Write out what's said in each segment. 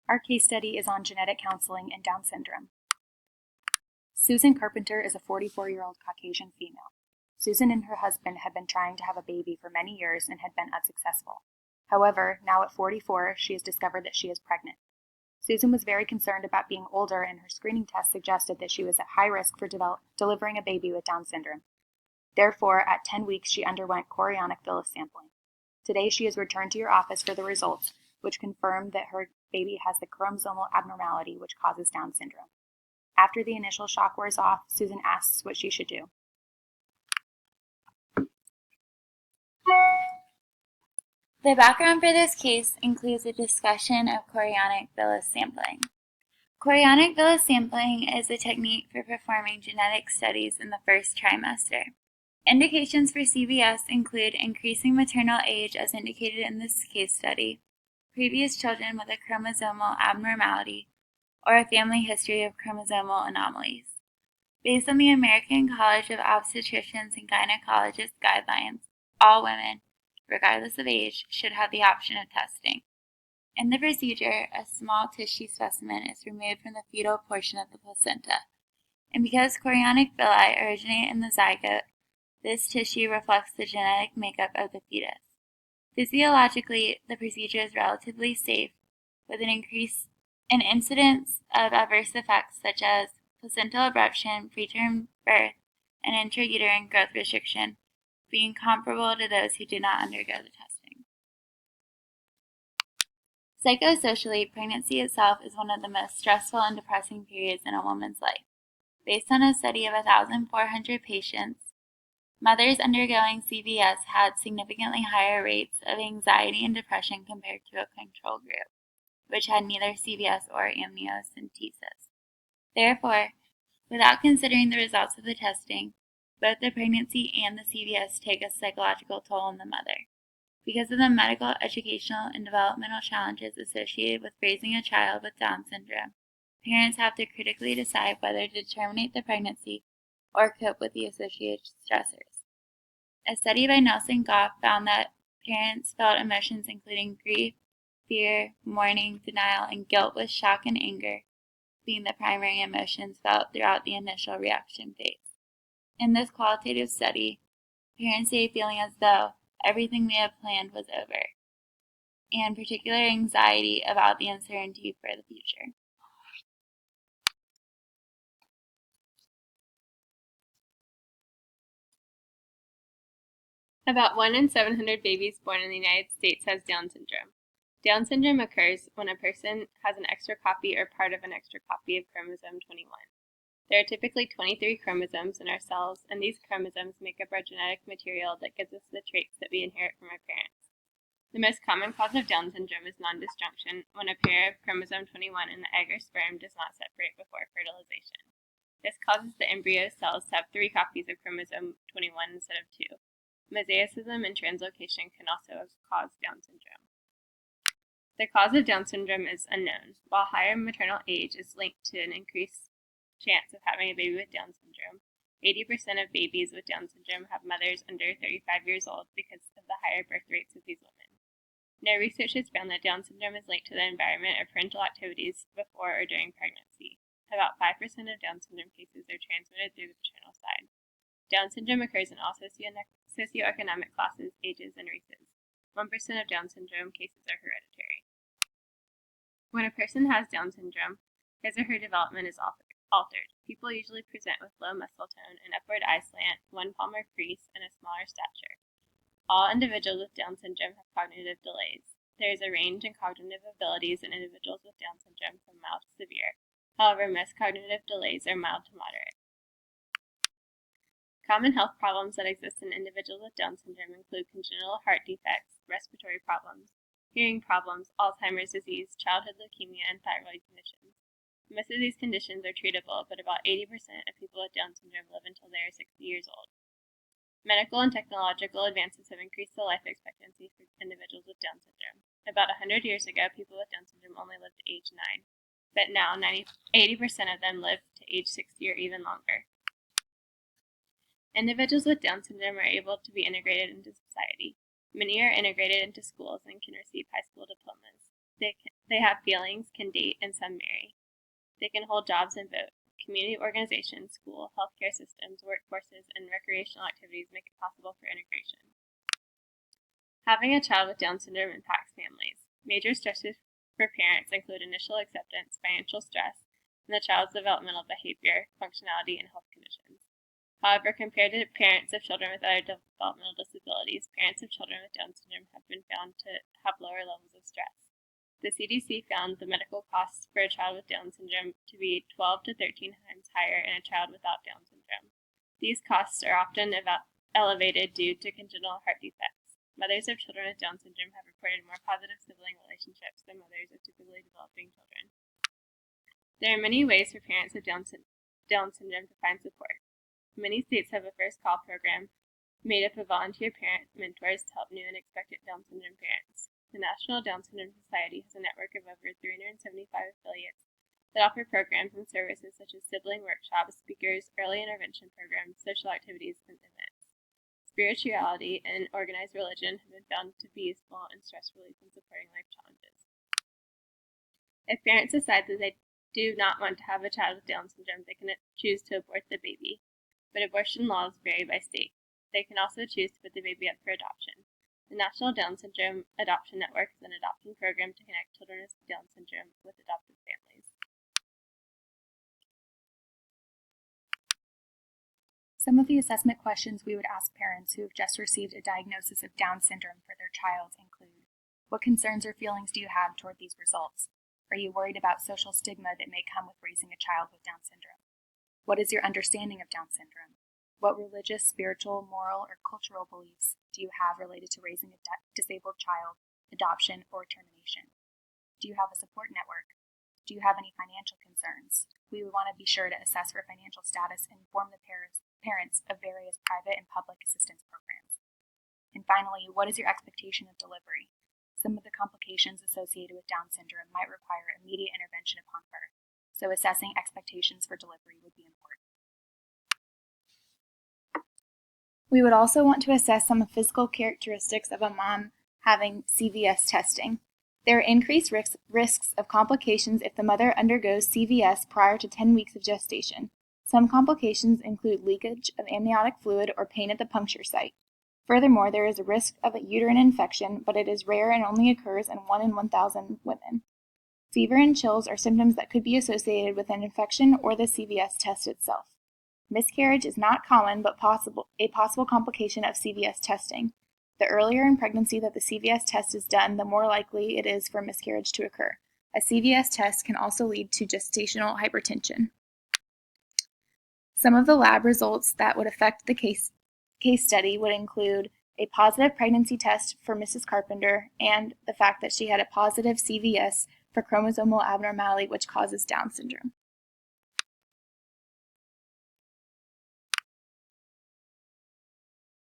Our case study is on genetic counseling and Down syndrome. Susan Carpenter is a 44-year-old Caucasian female. Susan and her husband had been trying to have a baby for many years and had been unsuccessful. However, now at 44, she has discovered that she is pregnant. Susan was very concerned about being older, and her screening test suggested that she was at high risk for delivering a baby with Down syndrome. Therefore, at 10 weeks, she underwent chorionic villus sampling. Today, she has returned to your office for the results, which confirm that her baby has the chromosomal abnormality which causes Down syndrome. After the initial shock wears off, Susan asks what she should do. The background for this case includes a discussion of chorionic villus sampling. Chorionic villus sampling is a technique for performing genetic studies in the first trimester. Indications for CVS include increasing maternal age as indicated in this case study, previous children with a chromosomal abnormality, or a family history of chromosomal anomalies. Based on the American College of Obstetricians and Gynecologists guidelines, all women, regardless of age, should have the option of testing. In the procedure, a small tissue specimen is removed from the fetal portion of the placenta, and because chorionic villi originate in the zygote, this tissue reflects the genetic makeup of the fetus. Physiologically, the procedure is relatively safe, with an increase in incidence of adverse effects such as placental abruption, preterm birth, and intrauterine growth restriction being comparable to those who did not undergo the testing. Psychosocially, pregnancy itself is one of the most stressful and depressing periods in a woman's life. Based on a study of 1,400 patients, mothers undergoing CVS had significantly higher rates of anxiety and depression compared to a control group, which had neither CVS or amniocentesis. Therefore, without considering the results of the testing, both the pregnancy and the CVS take a psychological toll on the mother. Because of the medical, educational, and developmental challenges associated with raising a child with Down syndrome, parents have to critically decide whether to terminate the pregnancy or cope with the associated stressors. A study by Nelson Goff found that parents felt emotions including grief, fear, mourning, denial, and guilt, with shock and anger being the primary emotions felt throughout the initial reaction phase. In this qualitative study, parents say feeling as though everything they had planned was over, and particular anxiety about the uncertainty for the future. About 1 in 700 babies born in the United States has Down syndrome. Down syndrome occurs when a person has an extra copy or part of an extra copy of chromosome 21. There are typically 23 chromosomes in our cells, and these chromosomes make up our genetic material that gives us the traits that we inherit from our parents. The most common cause of Down syndrome is non-disjunction, when a pair of chromosome 21 in the egg or sperm does not separate before fertilization. This causes the embryo cells to have 3 copies of chromosome 21 instead of 2. Mosaicism and translocation can also cause Down syndrome. The cause of Down syndrome is unknown. While higher maternal age is linked to an increased chance of having a baby with Down syndrome, 80% of babies with Down syndrome have mothers under 35 years old because of the higher birth rates of these women. No research has found that Down syndrome is linked to the environment or parental activities before or during pregnancy. About 5% of Down syndrome cases are transmitted through the paternal side. Down syndrome occurs in all socioeconomic classes, ages, and races. 1% of Down syndrome cases are hereditary. When a person has Down syndrome, his or her development is altered. People usually present with low muscle tone, an upward eye slant, one palmar crease, and a smaller stature. All individuals with Down syndrome have cognitive delays. There is a range in cognitive abilities in individuals with Down syndrome from mild to severe. However, most cognitive delays are mild to moderate. Common health problems that exist in individuals with Down syndrome include congenital heart defects, respiratory problems, hearing problems, Alzheimer's disease, childhood leukemia, and thyroid conditions. Most of these conditions are treatable, but about 80% of people with Down syndrome live until they are 60 years old. Medical and technological advances have increased the life expectancy for individuals with Down syndrome. About 100 years ago, people with Down syndrome only lived to age 9, but now 80% of them live to age 60 or even longer. Individuals with Down syndrome are able to be integrated into society. Many are integrated into schools and can receive high school diplomas. They have feelings, can date, and some marry. They can hold jobs and vote. Community organizations, school, healthcare systems, workforces, and recreational activities make it possible for integration. Having a child with Down syndrome impacts families. Major stresses for parents include initial acceptance, financial stress, and the child's developmental behavior, functionality, and health conditions. However, compared to parents of children with other developmental disabilities, parents of children with Down syndrome have been found to have lower levels of stress. The CDC found the medical costs for a child with Down syndrome to be 12 to 13 times higher in a child without Down syndrome. These costs are often elevated due to congenital heart defects. Mothers of children with Down syndrome have reported more positive sibling relationships than mothers of typically developing children. There are many ways for parents with Down syndrome to find support. Many states have a first call program made up of volunteer parent mentors to help new and expectant Down syndrome parents. The National Down Syndrome Society has a network of over 375 affiliates that offer programs and services such as sibling workshops, speakers, early intervention programs, social activities, and events. Spirituality and organized religion have been found to be useful in stress relief and supporting life challenges. If parents decide that they do not want to have a child with Down syndrome, they can choose to abort the baby, but abortion laws vary by state. They can also choose to put the baby up for adoption. The National Down Syndrome Adoption Network is an adoption program to connect children with Down syndrome with adoptive families. Some of the assessment questions we would ask parents who have just received a diagnosis of Down syndrome for their child include: what concerns or feelings do you have toward these results? Are you worried about social stigma that may come with raising a child with Down syndrome? What is your understanding of Down syndrome? What religious, spiritual, moral, or cultural beliefs do you have related to raising a disabled child, adoption, or termination? Do you have a support network? Do you have any financial concerns? We would want to be sure to assess for financial status and inform the parents of various private and public assistance programs. And finally, what is your expectation of delivery? Some of the complications associated with Down syndrome might require immediate intervention upon birth, so assessing expectations for delivery would be important. We would also want to assess some physical characteristics of a mom having CVS testing. There are increased risks of complications if the mother undergoes CVS prior to 10 weeks of gestation. Some complications include leakage of amniotic fluid or pain at the puncture site. Furthermore, there is a risk of a uterine infection, but it is rare and only occurs in 1 in 1,000 women. Fever and chills are symptoms that could be associated with an infection or the CVS test itself. Miscarriage is not common, but a possible complication of CVS testing. The earlier in pregnancy that the CVS test is done, the more likely it is for miscarriage to occur. A CVS test can also lead to gestational hypertension. Some of the lab results that would affect the case study would include a positive pregnancy test for Mrs. Carpenter and the fact that she had a positive CVS for chromosomal abnormality, which causes Down syndrome.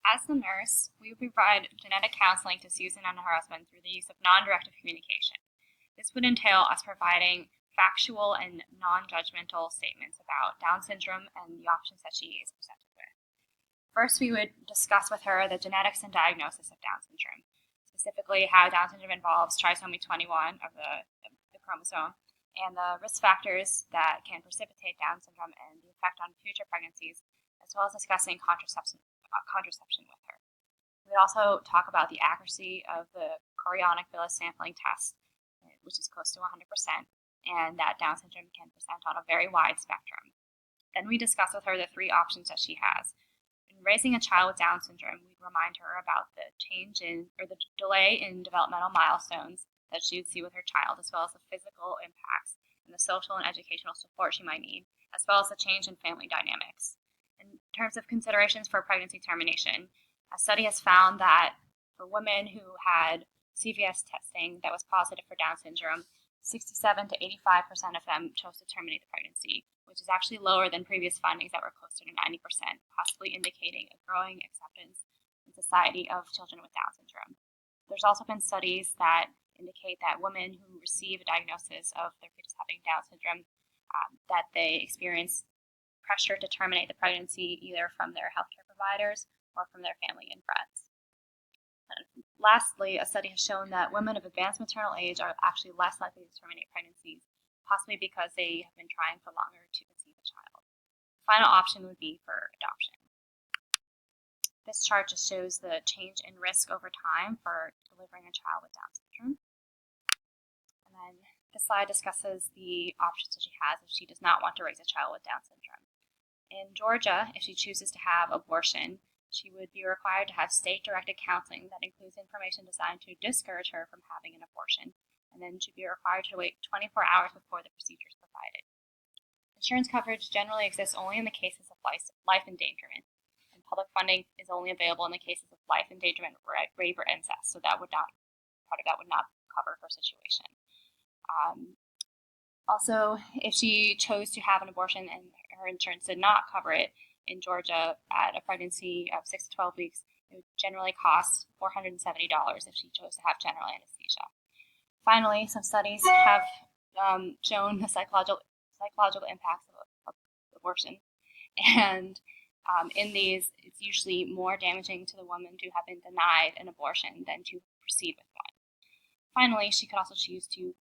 As the nurse, we provide genetic counseling to Susan and her husband through the use of non-directive communication. This would entail us providing factual and non-judgmental statements about Down syndrome and the options that she is presented with. First, we would discuss with her the genetics and diagnosis of Down syndrome, specifically how Down syndrome involves trisomy 21 of the chromosome, and the risk factors that can precipitate Down syndrome and the effect on future pregnancies, as well as discussing contraception with her. We would also talk about the accuracy of the chorionic villus sampling test, which is close to 100%, and that Down syndrome can present on a very wide spectrum. Then we discuss with her the 3 options that she has. In raising a child with Down syndrome, we'd remind her about the the delay in developmental milestones that she would see with her child, as well as the physical impacts and the social and educational support she might need, as well as the change in family dynamics. In terms of considerations for pregnancy termination, a study has found that for women who had CVS testing that was positive for Down syndrome, 67 to 85% of them chose to terminate the pregnancy, which is actually lower than previous findings that were closer to 90%, possibly indicating a growing acceptance in society of children with Down syndrome. There's also been studies that indicate that women who receive a diagnosis of their fetus having Down syndrome, that they experience pressure to terminate the pregnancy either from their healthcare providers or from their family and friends. And Lastly, a study has shown that women of advanced maternal age are actually less likely to terminate pregnancies, possibly because they have been trying for longer to conceive a child. The final option would be for adoption. This chart just shows the change in risk over time for delivering a child with Down syndrome. And then this slide discusses the options that she has if she does not want to raise a child with Down syndrome. In Georgia, if she chooses to have abortion, she would be required to have state-directed counseling that includes information designed to discourage her from having an abortion, and then she'd be required to wait 24 hours before the procedure is provided. Insurance coverage generally exists only in the cases of life endangerment, and public funding is only available in the cases of life endangerment, rape, or incest, so part of that would not cover her situation. Also, if she chose to have an abortion and her insurance did not cover it, in Georgia at a pregnancy of 6 to 12 weeks, it would generally cost $470 if she chose to have general anesthesia. Finally, some studies have shown the psychological impacts of abortion, and in these, it's usually more damaging to the woman to have been denied an abortion than to proceed with one. Finally, she could also choose to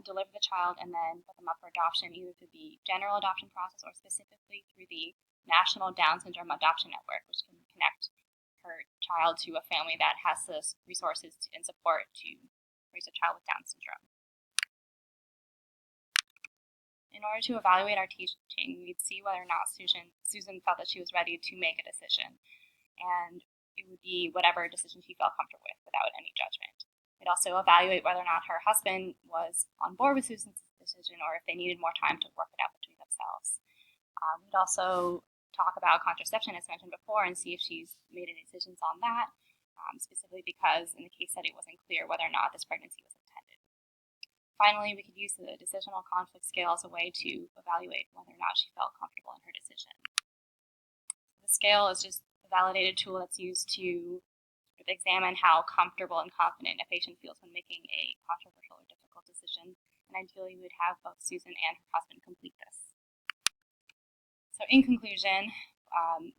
deliver the child and then put them up for adoption, either through the general adoption process or specifically through the National Down Syndrome Adoption Network, which can connect her child to a family that has the resources and support to raise a child with Down syndrome. In order to evaluate our teaching, we'd see whether or not Susan felt that she was ready to make a decision, and it would be whatever decision she felt comfortable with without any judgment. We'd also evaluate whether or not her husband was on board with Susan's decision or if they needed more time to work it out between themselves. We'd also talk about contraception, as mentioned before, and see if she's made any decisions on that, specifically because in the case study it wasn't clear whether or not this pregnancy was intended. Finally, we could use the decisional conflict scale as a way to evaluate whether or not she felt comfortable in her decision. The scale is just a validated tool that's used to examine how comfortable and confident a patient feels when making a controversial or difficult decision, and ideally we would have both Susan and her husband complete this. So in conclusion,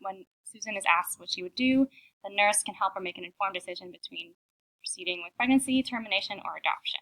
when Susan is asked what she would do, the nurse can help her make an informed decision between proceeding with pregnancy, termination, or adoption.